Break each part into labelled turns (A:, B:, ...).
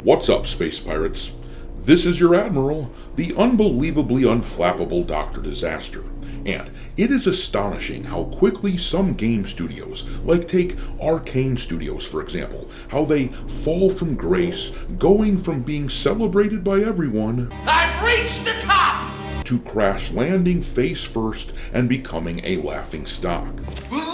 A: What's up, space pirates? This is your Admiral, the unbelievably unflappable Dr. Disaster, and it is astonishing how quickly some game studios, like take Arcane Studios for example, how they fall from grace, going from being celebrated by everyone,
B: I've reached the top!
A: to crash landing face first and becoming a laughing stock.
B: Look!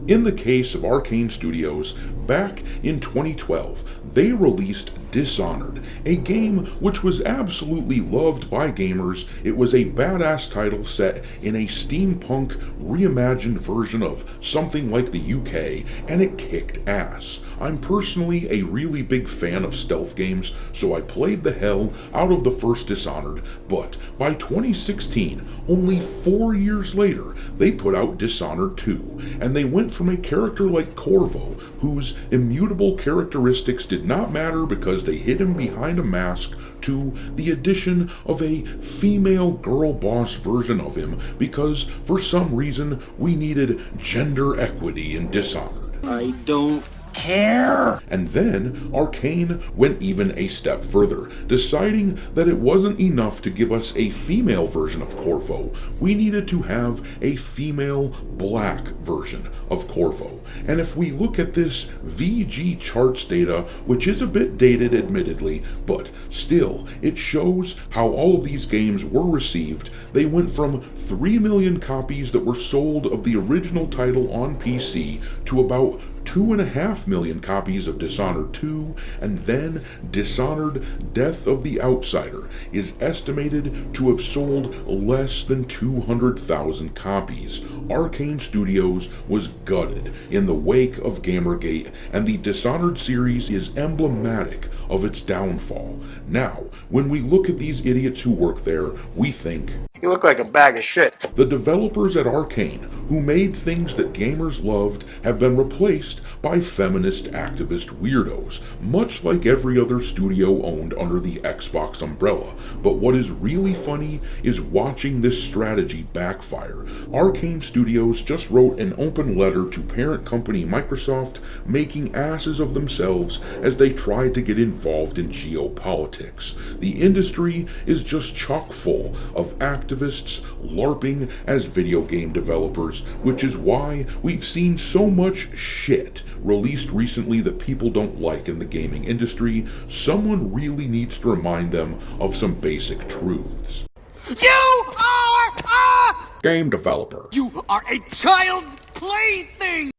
A: In the case of Arcane Studios, back in 2012, they released Dishonored, a game which was absolutely loved by gamers. It was a badass title set in a steampunk reimagined version of something like the UK, and it kicked ass. I'm personally a really big fan of stealth games, so I played the hell out of the first Dishonored, but by 2016, only 4 years later, they put out Dishonored 2, and they went from a character like Corvo, whose immutable characteristics did not matter because they hid him behind a mask, to the addition of a female girl boss version of him because for some reason we needed gender equity in Dishonored.
B: I don't care.
A: And then Arcane went even a step further, deciding that it wasn't enough to give us a female version of Corvo. We needed to have a female black version of Corvo. And if we look at this VG charts data, which is a bit dated admittedly, but still, it shows how all of these games were received. They went from 3 million copies that were sold of the original title on PC to about 2.5 million copies of Dishonored 2, and then Dishonored Death of the Outsider is estimated to have sold less than 200,000 copies. Arcane Studios was gutted in the wake of Gamergate, and the Dishonored series is emblematic of its downfall. Now, when we look at these idiots who work there, we think,
B: You look like a bag of shit.
A: the developers at Arcane, who made things that gamers loved, have been replaced by feminist activist weirdos, much like every other studio owned under the Xbox umbrella. But what is really funny is watching this strategy backfire. Arcane Studios just wrote an open letter to parent company Microsoft, making asses of themselves as they tried to get involved in geopolitics. The industry is just chock full of activists LARPing as video game developers, which is why we've seen so much shit released recently that people don't like in the gaming industry. Someone really needs to remind them of some basic truths.
B: You are a...
A: Game developer.
B: You are a child's plaything!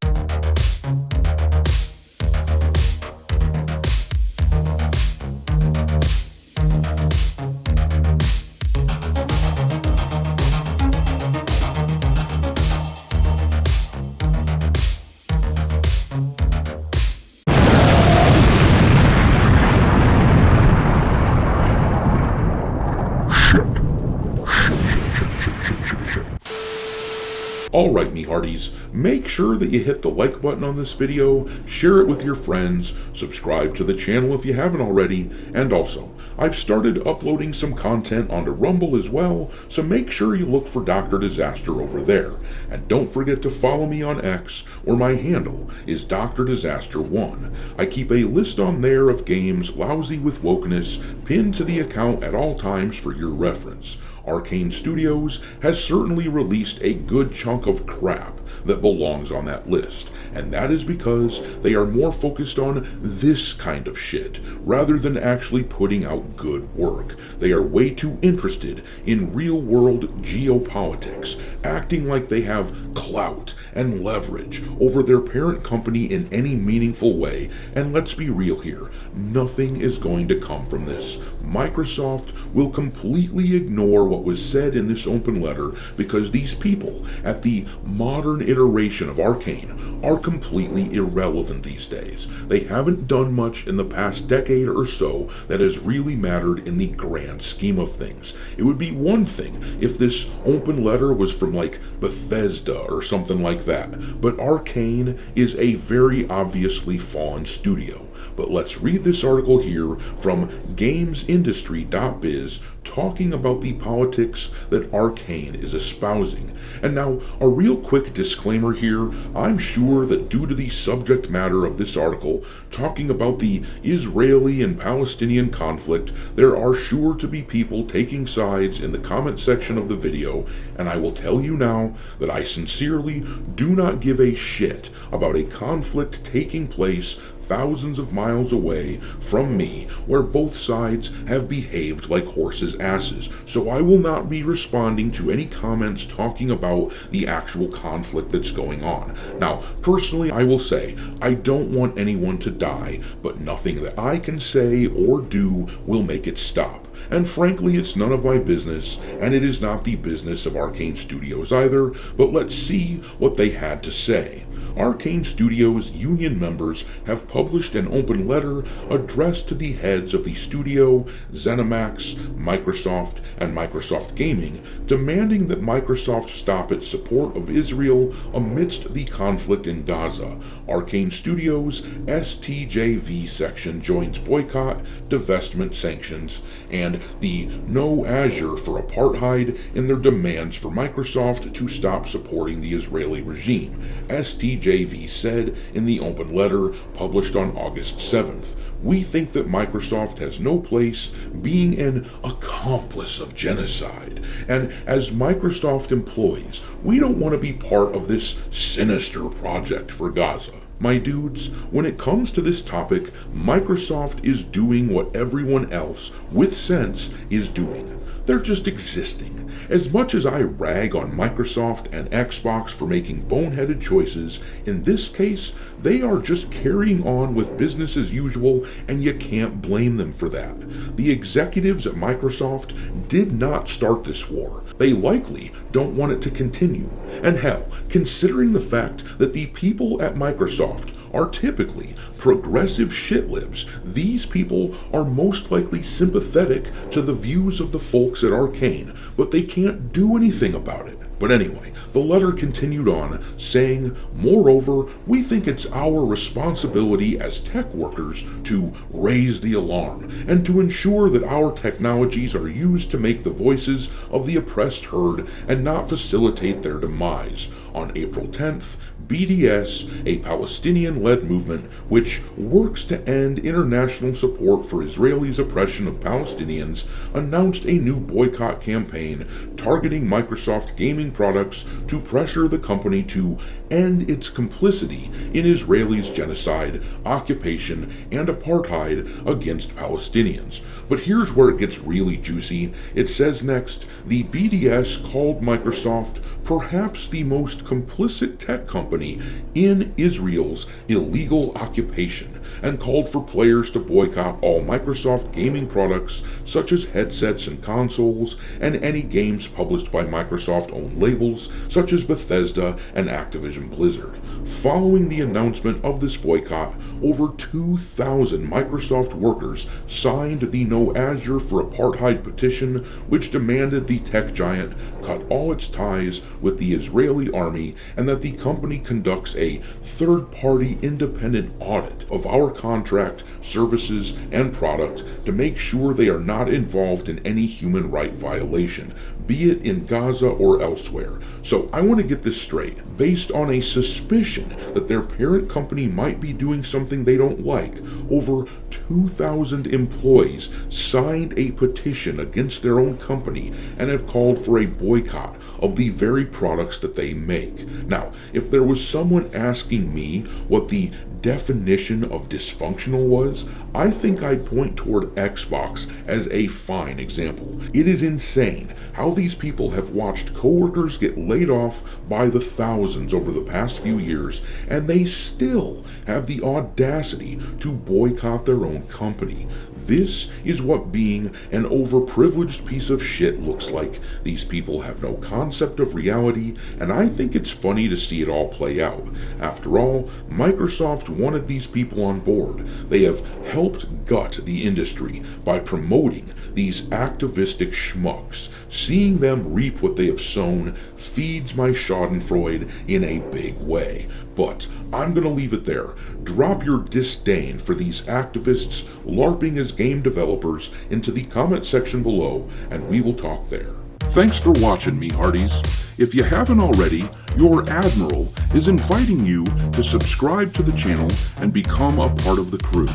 A: Alright, me hearties, make sure that you hit the like button on this video, share it with your friends, subscribe to the channel if you haven't already, and also, I've started uploading some content onto Rumble as well, so make sure you look for Dr. Disaster over there. And don't forget to follow me on X, where my handle is Dr. Disaster 1. I keep a list on there of games lousy with wokeness pinned to the account at all times for your reference. Arcane Studios has certainly released a good chunk of crap that belongs on that list, and that is because they are more focused on this kind of shit rather than actually putting out good work. They are way too interested in real-world geopolitics, acting like they have clout and leverage over their parent company in any meaningful way, and let's be real here, nothing is going to come from this. Microsoft will completely ignore what was said in this open letter because these people at the modern iteration of Arcane are completely irrelevant these days. They haven't done much in the past decade or so that has really mattered in the grand scheme of things. It would be one thing if this open letter was from like Bethesda or something like that, but Arcane is a very obviously fallen studio. But let's read this article here from gamesindustry.biz talking about the politics that Arcane is espousing. And now, a real quick disclaimer here, I'm sure that due to the subject matter of this article, talking about the Israeli and Palestinian conflict, there are sure to be people taking sides in the comment section of the video, and I will tell you now that I sincerely do not give a shit about a conflict taking place thousands of miles away from me, where both sides have behaved like horses' asses, so I will not be responding to any comments talking about the actual conflict that's going on. Now, personally, I will say, I don't want anyone to die, but nothing that I can say or do will make it stop. And frankly, it's none of my business, and it is not the business of Arcane Studios either, but let's see what they had to say. Arcane Studios union members have published an open letter addressed to the heads of the studio, ZeniMax, Microsoft, and Microsoft Gaming, demanding that Microsoft stop its support of Israel amidst the conflict in Gaza. Arcane Studios' STJV section joins boycott, divestment sanctions, and the No Azure for Apartheid in their demands for Microsoft to stop supporting the Israeli regime. STJV said in the open letter published on August 7th, "We think that Microsoft has no place being an accomplice of genocide, and as Microsoft employees, we don't want to be part of this sinister project for Gaza." My dudes, when it comes to this topic, Microsoft is doing what everyone else with sense is doing. They're just existing. As much as I rag on Microsoft and Xbox for making boneheaded choices, in this case, they are just carrying on with business as usual, and you can't blame them for that. The executives at Microsoft did not start this war. They likely don't want it to continue. And hell, considering the fact that the people at Microsoft are typically progressive shitlibs, these people are most likely sympathetic to the views of the folks at Arcane, but they can't do anything about it. But anyway, the letter continued on, saying, "Moreover, we think it's our responsibility as tech workers to raise the alarm and to ensure that our technologies are used to make the voices of the oppressed heard and not facilitate their demise." On April 10th, BDS, a Palestinian-led movement which works to end international support for Israelis' oppression of Palestinians, announced a new boycott campaign targeting Microsoft gaming products to pressure the company to end its complicity in Israelis' genocide, occupation, and apartheid against Palestinians. But here's where it gets really juicy. It says next, the BDS called Microsoft perhaps the most complicit tech company in Israel's illegal occupation, and called for players to boycott all Microsoft gaming products such as headsets and consoles, and any games published by Microsoft-owned labels such as Bethesda and Activision Blizzard. Following the announcement of this boycott, over 2,000 Microsoft workers signed the No Azure for Apartheid petition, which demanded the tech giant cut all its ties with the Israeli army and that the company conducts a third-party independent audit of our contract, services, and product to make sure they are not involved in any human right violation, be it in Gaza or elsewhere. So I want to get this straight. Based on a suspicion that their parent company might be doing something they don't like, over 2,000 employees signed a petition against their own company and have called for a boycott of the very products that they make. Now, if there was someone asking me what the definition of dysfunctional was, I think I'd point toward Xbox as a fine example. It is insane how these people have watched coworkers get laid off by the thousands over the past few years, and they still have the audacity to boycott their own company. This is what being an overprivileged piece of shit looks like. These people have no concept of reality, and I think it's funny to see it all play out. After all, Microsoft wanted these people on board. They have helped gut the industry by promoting these activistic schmucks. Seeing them reap what they have sown feeds my schadenfreude in a big way. But I'm gonna leave it there. Drop your disdain for these activists LARPing as game developers into the comment section below, and we will talk there. Thanks for watching, me hearties. If you haven't already, your Admiral is inviting you to subscribe to the channel and become a part of the crew.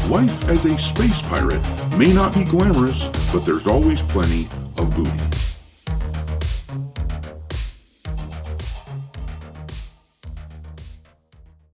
A: Life as a space pirate may not be glamorous, but there's always plenty of booty.